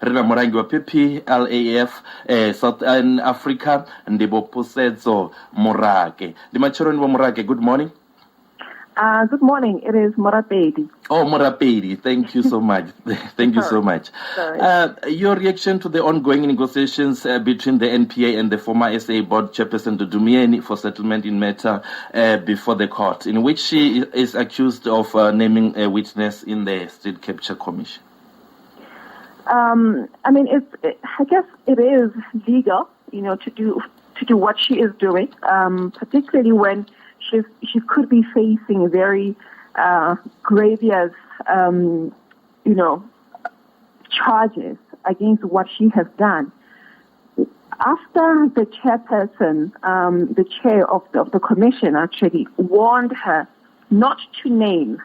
Rena Morangi wa PPLAAF Southern Africa ndibo Pusetso Morake. Dimachoroni wa Morake, good morning. Good morning. It is Morapedi. Oh, Morapedi. Thank you so much. Thank you so much. Your reaction to the ongoing negotiations between the NPA and the former SA board chairperson Dudumieni for settlement in matter before the court, in which she is accused of naming a witness in the State Capture Commission? I mean, I guess it is legal, to do what she is doing, particularly when she could be facing very grievous, charges against what she has done. After the chairperson, the chair of the commission actually warned her not to name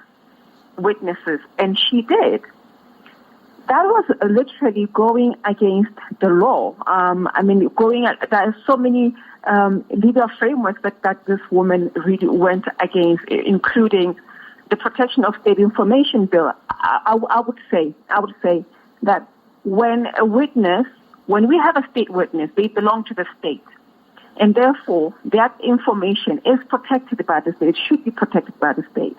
witnesses, and she did. That was literally going against the law. There are so many legal frameworks that this woman really went against, including the Protection of State Information Bill. I would say that when we have a state witness, they belong to the state, and therefore that information is protected by the state. It should be protected by the state.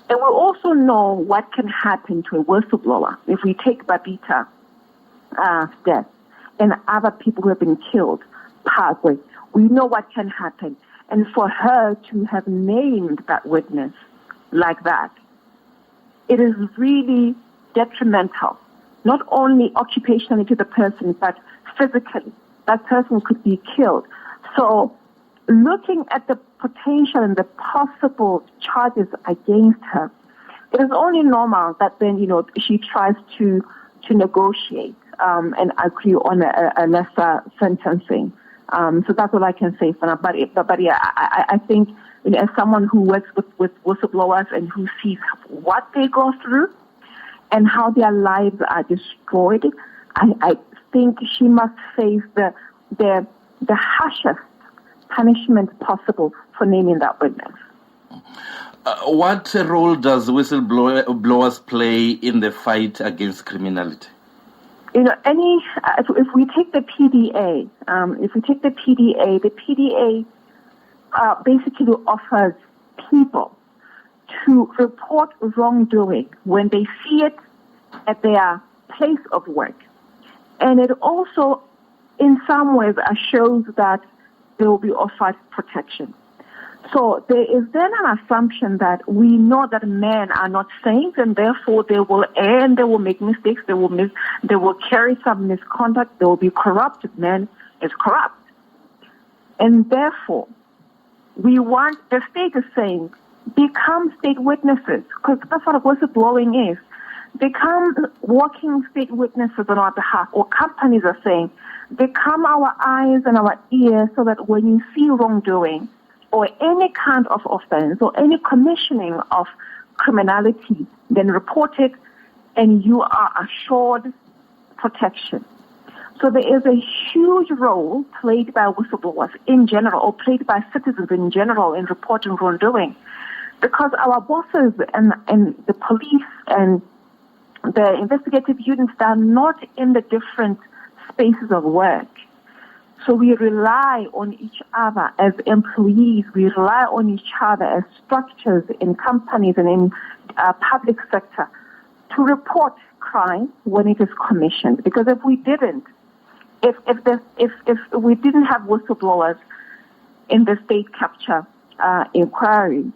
And we also know what can happen to a whistleblower. If we take Babita's death and other people who have been killed, Parkway, we know what can happen. And for her to have named that witness like that, it is really detrimental, not only occupationally to the person, but physically. That person could be killed. So looking at the potential and the possible charges against her, it is only normal that then, she tries to negotiate and agree on a lesser sentencing. So that's all I can say for now. But yeah, I think, as someone who works with whistleblowers and who sees what they go through and how their lives are destroyed, I think she must face the harshest punishment possible for naming that witness. What role does whistleblowers play in the fight against criminality? If we take the PDA, the PDA basically offers people to report wrongdoing when they see it at their place of work. And it also, in some ways, shows that they will be offered protection. So there is then an assumption that we know that men are not saints, and therefore they will err and they will make mistakes. They will carry some misconduct. They will be corrupt. Man is corrupt, and therefore the state is saying, become state witnesses, because that's what whistleblowing is. Become walking state witnesses on our behalf, or companies are saying, become our eyes and our ears, so that when you see wrongdoing or any kind of offense or any commissioning of criminality, then report it and you are assured protection. So there is a huge role played by whistleblowers in general, or played by citizens in general, in reporting wrongdoing, because our bosses and the police and the investigative units are not in the different spaces of work. So we rely on each other as employees. We rely on each other as structures in companies and in public sector to report crime when it is commissioned. Because if we didn't, if we didn't have whistleblowers in the state capture inquiry,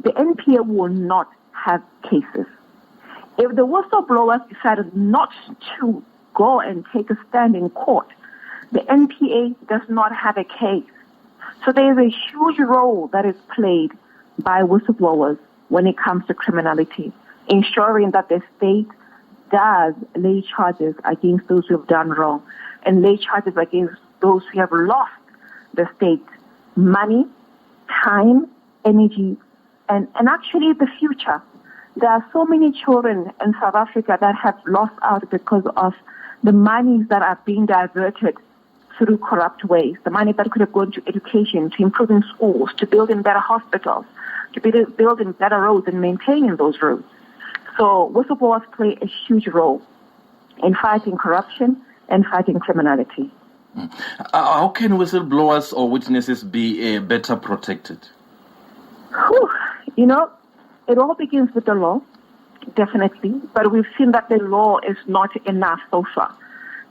the NPA will not have cases. If the whistleblowers decided not to go and take a stand in court, the NPA does not have a case. So there is a huge role that is played by whistleblowers when it comes to criminality, ensuring that the state does lay charges against those who have done wrong and lay charges against those who have lost the state money, time, energy, and actually the future. There are so many children in South Africa that have lost out because of the monies that are being diverted through corrupt ways, the money that could have gone to education, to improving schools, to building better hospitals, to building better roads and maintaining those roads. So whistleblowers play a huge role in fighting corruption and fighting criminality. How can whistleblowers or witnesses be better protected? Whew. You know, it all begins with the law, definitely, but we've seen that the law is not enough so far.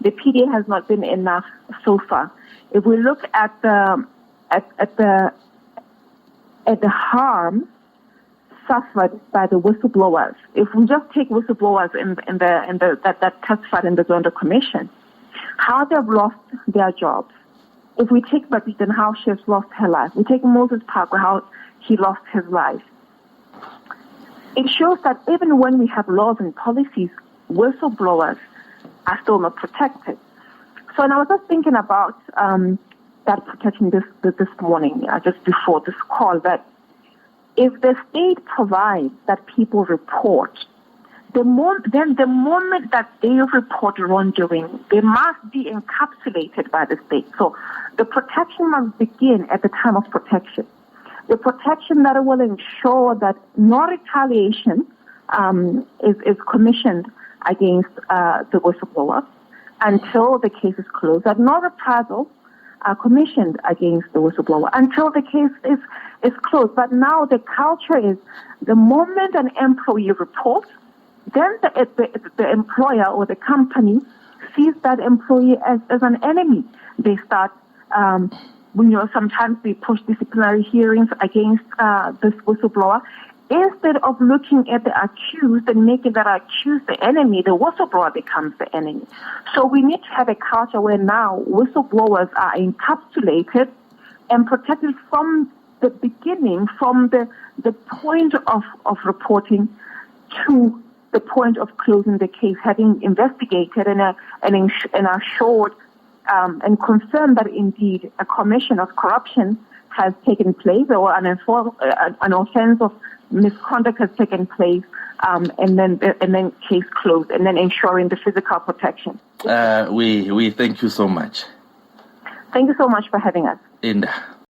The PDA has not been enough so far. If we look at the harm suffered by the whistleblowers, if we just take whistleblowers that testified in the Zondo Commission, how they've lost their jobs. If we take Babita, how she has lost her life. We take Moses Parker, how he lost his life. It shows that even when we have laws and policies, whistleblowers are still not protected. So, and I was just thinking about that protection this morning, just before this call, that if the state provides that people report, then the moment that they report wrongdoing, they must be encapsulated by the state. So the protection must begin at the time of protection. The protection that will ensure that no retaliation is commissioned against the whistleblower until the case is closed, that no reprisals are commissioned against the whistleblower until the case is closed. But now the culture is the moment an employee reports, then the employer or the company sees that employee as an enemy. They start, sometimes they push disciplinary hearings against this whistleblower. Instead of looking at the accused and making that accused the enemy, the whistleblower becomes the enemy. So we need to have a culture where now whistleblowers are encapsulated and protected from the beginning, from the point of reporting to the point of closing the case, having investigated and assured and confirmed that indeed a commission of corruption has taken place or an offense of misconduct has taken place, and then case closed, and then ensuring the physical protection. We thank you so much. Thank you so much for having us.